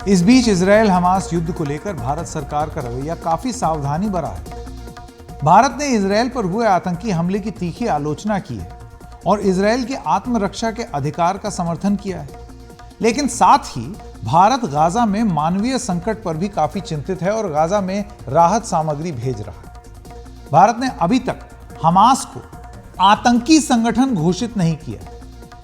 इस बीच Israel Hamas युद्ध को लेकर भारत सरकार का रवैया काफी सावधानी भरा है। भारत ने इजरायल पर हुए आतंकी हमले की तीखी आलोचना की है और इजरायल की आत्मरक्षा के अधिकार का समर्थन किया है। लेकिन साथ ही भारत गाजा में मानवीय संकट पर भी काफी चिंतित है और गाजा में राहत सामग्री भेज रहा है। भारत ने अभी तक हमास को आतंकी संगठन घोषित नहीं किया,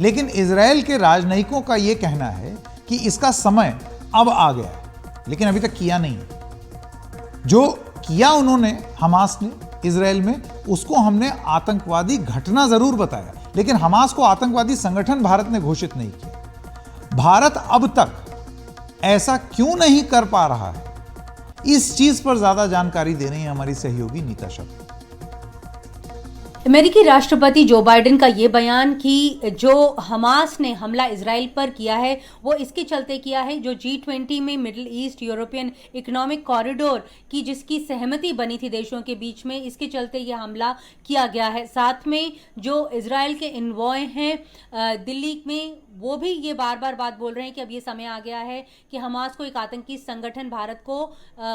लेकिन इजरायल के राजनयिकों का यह कहना है कि इसका समय अब आ गया है, लेकिन अभी तक किया नहीं है। जो किया उन्होंने हमास ने इजरायल में, उसको हमने आतंकवादी घटना जरूर बताया, लेकिन हमास को आतंकवादी संगठन भारत ने घोषित नहीं किया। भारत अब तक ऐसा क्यों नहीं कर पा रहा है, इस चीज पर ज्यादा जानकारी दे रही है हमारी सहयोगी नीता शर्मा। अमेरिकी राष्ट्रपति जो बाइडेन का ये बयान कि जो हमास ने हमला इजराइल पर किया है वो इसके चलते किया है, जो G20 में middle east European economic corridor की जिसकी सहमति बनी थी देशों के बीच में, इसके चलते ये हमला किया गया है। साथ में जो इजराइल के इन्वॉय हैं दिल्ली में, वो भी ये बार बार बात बोल रहे हैं कि अब ये समय आ गया है कि हमास को एक आतंकी संगठन भारत को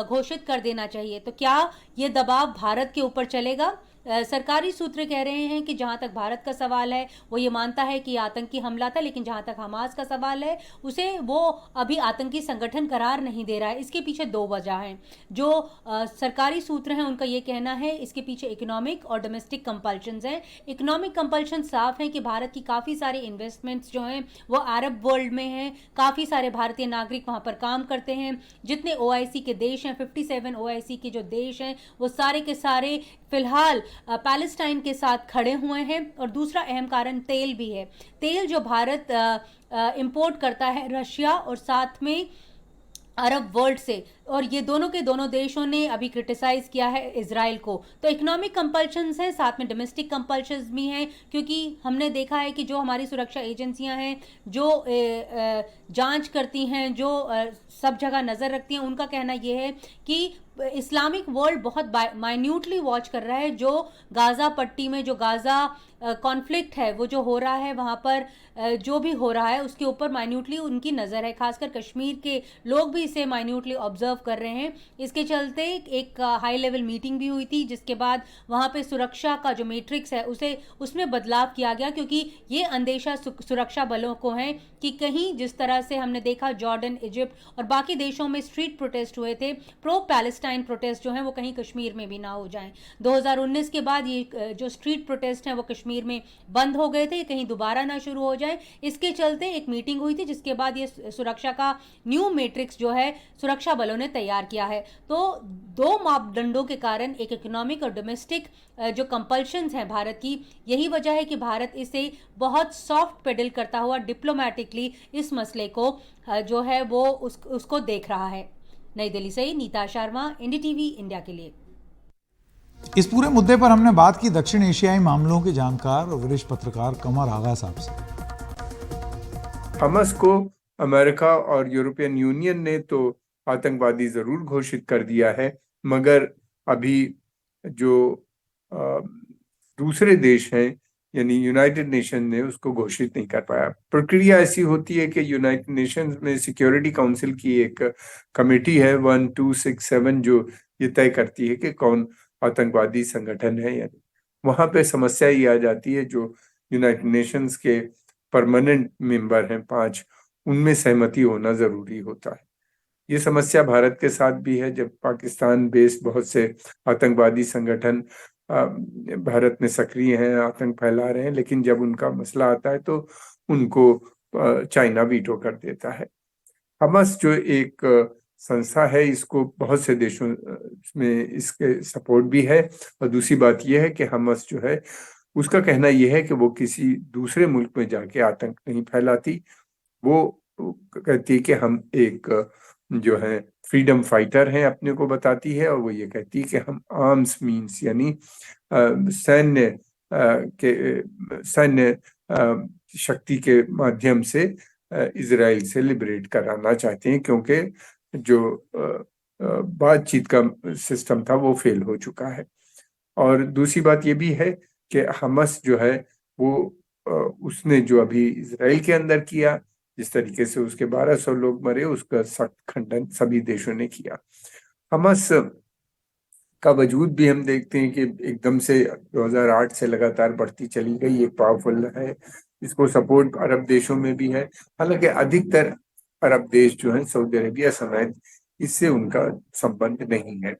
घोषित कर देना चाहिए। तो क्या ये दबाव भारत के ऊपर चलेगा? सरकारी सूत्र कह रहे हैं कि जहां तक भारत का सवाल है वो ये मानता है कि आतंकी हमला था, लेकिन जहां तक हमास का सवाल है उसे वो अभी आतंकी संगठन करार नहीं दे रहा है। इसके पीछे दो वजह हैं। जो सरकारी सूत्र हैं उनका ये कहना है इसके पीछे इकोनॉमिक और डोमेस्टिक कंपल्शंस हैं। इकोनॉमिक कंपल्शन साफ है कि भारत की काफ़ी सारी इन्वेस्टमेंट्स जो हैं वो अरब वर्ल्ड में हैं, काफ़ी सारे भारतीय नागरिक वहाँ पर काम करते हैं। जितने OIC के देश हैं, 57 OIC के जो देश हैं वो सारे के सारे फिलहाल पैलेस्टाइन के साथ खड़े हुए हैं। और दूसरा अहम कारण तेल भी है। तेल जो भारत इंपोर्ट करता है रशिया और साथ में अरब वर्ल्ड से, और ये दोनों के दोनों देशों ने अभी क्रिटिसाइज किया है इजराइल को। तो इकोनॉमिक कंपल्शंस हैं, साथ में डोमेस्टिक कंपल्शंस भी हैं, क्योंकि हमने देखा है कि जो हमारी सुरक्षा एजेंसियां हैं जो जांच करती हैं, जो सब जगह नज़र रखती हैं, उनका कहना यह है कि इस्लामिक वर्ल्ड बहुत माइन्यूटली वॉच कर रहा है। जो गाज़ा पट्टी में जो गाज़ा कॉन्फ्लिक्ट है वो जो हो रहा है वहाँ पर जो भी हो रहा है उसके ऊपर माइन्यूटली उनकी नज़र है। खासकर कश्मीर के लोग भी इसे माइन्यूटली ऑब्जर्व कर रहे हैं। इसके चलते एक हाई लेवल मीटिंग भी हुई थी, जिसके बाद वहाँ पे सुरक्षा का जो मैट्रिक्स है उसमें बदलाव किया गया, क्योंकि ये अंदेशा सुरक्षा बलों को है कि कहीं जिस तरह से हमने देखा जॉर्डन, इजिप्ट और बाकी देशों में स्ट्रीट प्रोटेस्ट हुए थे, प्रो पैलेस्टाइन प्रोटेस्ट जो हैं वो कहीं कश्मीर में भी ना हो जाएं। 2019 के बाद ये जो स्ट्रीट प्रोटेस्ट हैं वो कश्मीर में बंद हो गए थे, कहीं दोबारा ना शुरू हो जाए। इसके चलते एक मीटिंग हुई थी, जिसके बाद ये सुरक्षा का न्यू मैट्रिक्स जो है सुरक्षा बलों ने तैयार किया है। तो दो मापदंडों के कारण, एक इकोनॉमिक और डोमेस्टिक जो कंपल्शंस हैं भारत की, यही वजह है कि भारत इसे बहुत सॉफ्ट पेडल करता हुआ डिप्लोमेटिकली इस मसले को जो है वो उसको देख रहा है। नई दिल्ली से नीता शर्मा, NDTV इंडिया के लिए। इस पूरे मुद्दे पर हमने बात की दक्षिण एशियाई मामलों के जानकार और वरिष्ठ पत्रकार कमर आगा साहब से। हमास को अमेरिका और यूरोपियन यूनियन ने तो आतंकवादी जरूर घोषित कर दिया है, मगर अभी जो दूसरे देश हैं यानी यूनाइटेड नेशन ने उसको घोषित नहीं कर पाया। प्रक्रिया ऐसी होती है कि यूनाइटेड नेशंस में सिक्योरिटी काउंसिल की एक कमेटी है 1267 जो ये तय करती है कि कौन आतंकवादी संगठन है। यानी वहां पे समस्या ये आ जाती है, जो यूनाइटेड नेशंस के परमानेंट मेंबर हैं 5, उनमें सहमति होना जरूरी होता है। ये समस्या भारत के साथ भी है। जब पाकिस्तान बेस्ड बहुत से आतंकवादी संगठन भारत में सक्रिय हैं, आतंक फैला रहे हैं, लेकिन जब उनका मसला आता है तो उनको चाइना वीटो कर देता है। हमास जो एक संस्था है, इसको बहुत से देशों में इसके सपोर्ट भी है। और दूसरी बात यह है कि हमास जो है उसका कहना यह है कि वो किसी दूसरे मुल्क में जाके आतंक नहीं फैलाती। वो कहती है कि हम एक जो है फ्रीडम फाइटर हैं, अपने को बताती है। और वो ये कहती है कि हम आर्म्स मींस यानी सैन्य शक्ति के माध्यम से इजराइल से लिबरेट कराना चाहते हैं, क्योंकि जो बातचीत का सिस्टम था वो फेल हो चुका है। और दूसरी बात ये भी है कि हमास जो है वो उसने जो अभी इजराइल के अंदर किया जिस तरीके से उसके 1200 लोग मरे, उसका सख्त खंडन सभी देशों ने किया। हमास का वजूद भी हम देखते हैं कि एकदम से 2008 से लगातार बढ़ती चली गई, एक पावरफुल है, इसको सपोर्ट अरब देशों में भी है। हालांकि अधिकतर अरब देश जो है, सऊदी अरेबिया समेत, इससे उनका संबंध नहीं है।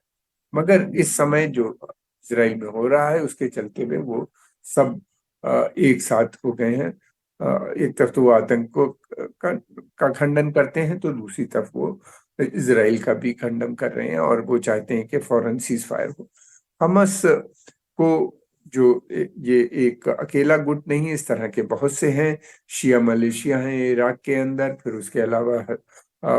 मगर इस समय जो इजराइल में हो रहा है, उसके चलते में वो सब एक साथ हो गए हैं। एक तरफ तो वो आतंक का खंडन करते हैं, तो दूसरी तरफ वो इजराइल का भी खंडन कर रहे हैं, और वो चाहते हैं कि फौरन सीज फायर हो। हमास को जो ये एक अकेला गुट नहीं, इस तरह के बहुत से हैं। शिया मलेशिया हैं इराक के अंदर, फिर उसके अलावा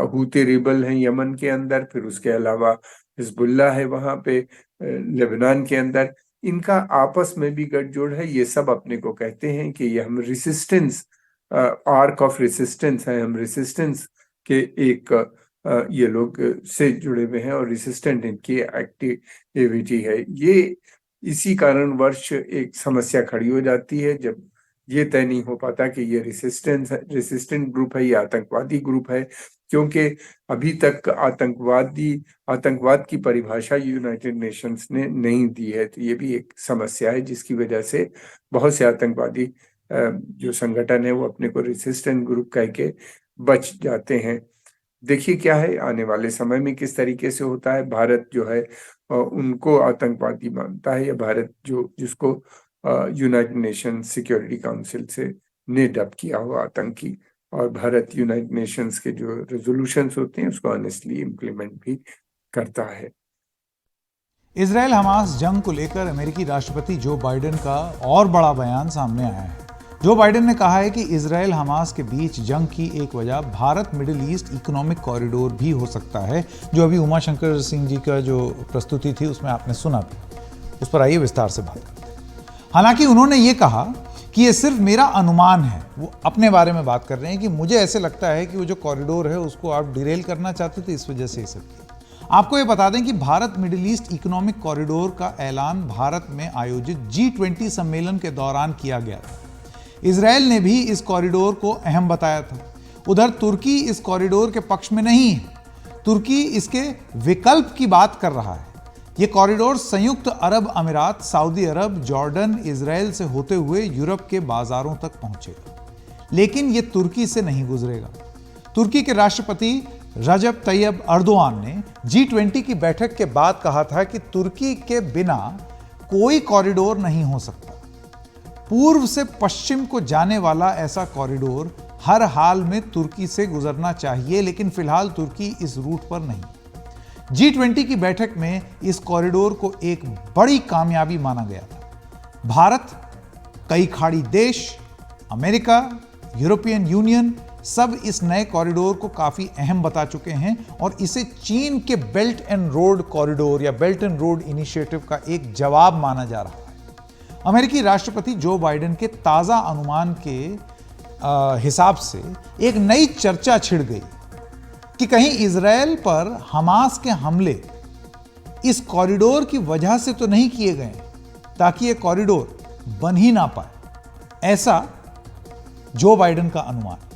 हूती रिबल हैं यमन के अंदर, फिर उसके अलावा हिजबुल्लाह है वहां पे लेबनान के अंदर। इनका आपस में भी गठजोड़ है। ये सब अपने को कहते हैं कि ये हम रेसिस्टेंस, आर्क ऑफ रेसिस्टेंस है, हम रेसिस्टेंस के एक ये लोग से जुड़े हुए हैं, और रेसिस्टेंट इनकी एक्टिविटी है। ये इसी कारणवश एक समस्या खड़ी हो जाती है, जब ये तय नहीं हो पाता कि ये रेसिस्टेंट ग्रुप है या आतंकवादी ग्रुप है, क्योंकि अभी तक आतंकवाद की परिभाषा यूनाइटेड नेशंस ने नहीं दी है। तो ये भी एक समस्या है, जिसकी वजह से बहुत से आतंकवादी जो संगठन है वो अपने को रेसिस्टेंट ग्रुप कह के बच जाते हैं। देखिए क्या है आने वाले समय में किस तरीके से होता है। भारत जो है उनको आतंकवादी मानता है, या भारत जिसको यूनाइटेड नेशन सिक्योरिटी काउंसिल से ने डब किया हुआ आतंकी, और भारत यूनाइटेड नेशंस के जो रेजोल्यूशंस होते हैं उसको ऑनेस्टली इम्प्लीमेंट भी करता है। इजराइल हमास जंग को लेकर अमेरिकी राष्ट्रपति जो बाइडेन का और बड़ा बयान सामने आया है। जो बाइडेन ने कहा है कि इजराइल हमास के बीच जंग की एक वजह Bharat middle east economic corridor भी हो सकता है, जो अभी उमा शंकर सिंह जी का जो प्रस्तुति थी उसमें आपने सुना भी। उस पर आइए विस्तार से बात करते हैं। हालांकि उन्होंने ये कहा कि ये सिर्फ मेरा अनुमान है। वो अपने बारे में बात कर रहे हैं कि मुझे ऐसे लगता है कि वो जो कॉरिडोर है उसको आप डिरेल करना चाहते थे, इस वजह से ये सब किया। आपको ये बता दें कि Bharat middle east economic corridor का ऐलान भारत में आयोजित G20 सम्मेलन के दौरान किया गया था। इजराइल ने भी इस कॉरिडोर को अहम बताया था। उधर तुर्की इस कॉरिडोर के पक्ष में नहीं है, तुर्की इसके विकल्प की बात कर रहा है। ये कॉरिडोर संयुक्त अरब अमीरात, सऊदी अरब, जॉर्डन, इजराइल से होते हुए यूरोप के बाजारों तक पहुंचेगा, लेकिन ये तुर्की से नहीं गुजरेगा। तुर्की के राष्ट्रपति रजब तैयब अर्दोआन ने G20 की बैठक के बाद कहा था कि तुर्की के बिना कोई कॉरिडोर नहीं हो सकता। पूर्व से पश्चिम को जाने वाला ऐसा कॉरिडोर हर हाल में तुर्की से गुजरना चाहिए, लेकिन फिलहाल तुर्की इस रूट पर नहीं। G20 की बैठक में इस कॉरिडोर को एक बड़ी कामयाबी माना गया था। भारत, कई खाड़ी देश, अमेरिका, यूरोपियन यूनियन सब इस नए कॉरिडोर को काफी अहम बता चुके हैं, और इसे चीन के बेल्ट एंड रोड कॉरिडोर या बेल्ट एंड रोड इनिशिएटिव का एक जवाब माना जा रहा है। अमेरिकी राष्ट्रपति जो बाइडेन के ताजा अनुमान के हिसाब से एक नई चर्चा छिड़ गई कि कहीं इजराइल पर हमास के हमले इस कॉरिडोर की वजह से तो नहीं किए गए ताकि यह कॉरिडोर बन ही ना पाए, ऐसा जो बाइडेन का अनुमान।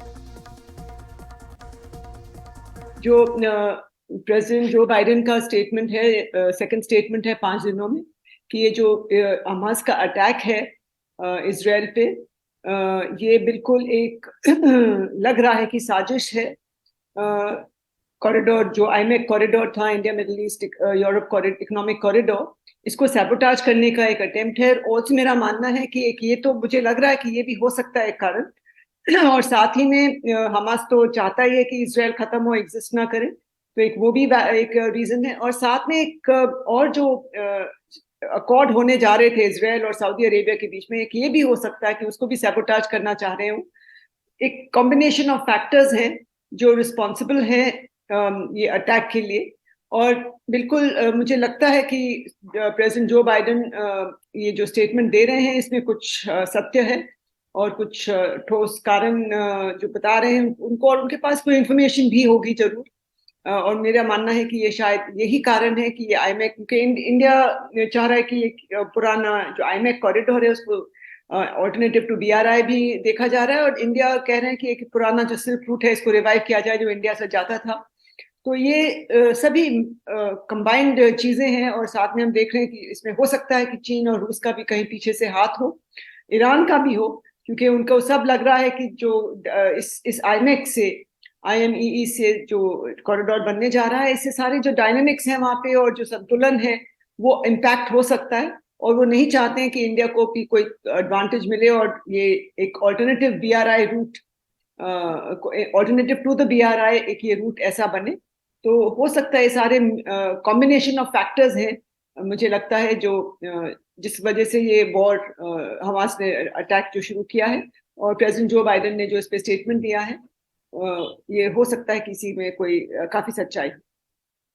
जो प्रेसिडेंट जो बाइडेन का स्टेटमेंट है, सेकंड स्टेटमेंट है 5 दिनों में, कि ये जो हमास का अटैक है इजराइल पे, ये बिल्कुल एक लग रहा है कि साजिश है। कॉरिडोर जो आईमेक कॉरिडोर था, India middle east Europe economic corridor, इसको सैबोटाज करने का एक अटेम्प्ट है। और मेरा मानना है कि एक ये तो मुझे लग रहा है कि ये भी हो सकता है एक कारण, और साथ ही में हमास तो चाहता ही है कि इजराइल खत्म हो, एग्जिस्ट ना करे, तो एक वो भी एक रीजन है। और साथ में एक और जो अकॉर्ड होने जा रहे थे इजराइल और सऊदी अरेबिया के बीच में, एक ये भी हो सकता है कि उसको भी सैबोटाज करना चाह रहे हो। एक कॉम्बिनेशन ऑफ फैक्टर्स हैं जो रिस्पॉन्सिबल है ये अटैक के लिए। और बिल्कुल मुझे लगता है कि प्रेसिडेंट जो बाइडेन ये जो स्टेटमेंट दे रहे हैं इसमें कुछ सत्य है, और कुछ ठोस कारण जो बता रहे हैं उनको, और उनके पास कोई इंफॉर्मेशन भी होगी जरूर। और मेरा मानना है कि ये शायद यही कारण है कि ये आईमेक, क्योंकि इंडिया चाह रहा है कि ये पुराना जो आईमेक कॉरिडोर है उसको ऑल्टरनेटिव टू BRI भी देखा जा रहा है, और इंडिया कह रहे हैं कि एक पुराना जो सिल्क रूट है इसको रिवाइव किया जाए जो इंडिया से जाता था। तो ये सभी कंबाइंड चीजें हैं, और साथ में हम देख रहे हैं कि इसमें हो सकता है कि चीन और रूस का भी कहीं पीछे से हाथ हो, ईरान का भी हो, क्योंकि उनको सब लग रहा है कि जो इस IMEE से जो कॉरिडोर बनने जा रहा है, इससे सारे जो डायनेमिक्स हैं वहां पे और जो संतुलन है वो इम्पैक्ट हो सकता है, और वो नहीं चाहते हैं कि इंडिया को भी कोई एडवांटेज मिले और ये एक alternative BRI route, alternative to the BRI एक ये रूट ऐसा बने। तो हो सकता है सारे कॉम्बिनेशन ऑफ फैक्टर्स हैं, मुझे लगता है, जो जिस वजह से ये वॉर हमास ने अटैक जो शुरू किया है, और प्रेसिडेंट जो बाइडेन ने जो इस पे स्टेटमेंट दिया है, ये हो सकता है कि इसी में कोई काफी सच्चाई।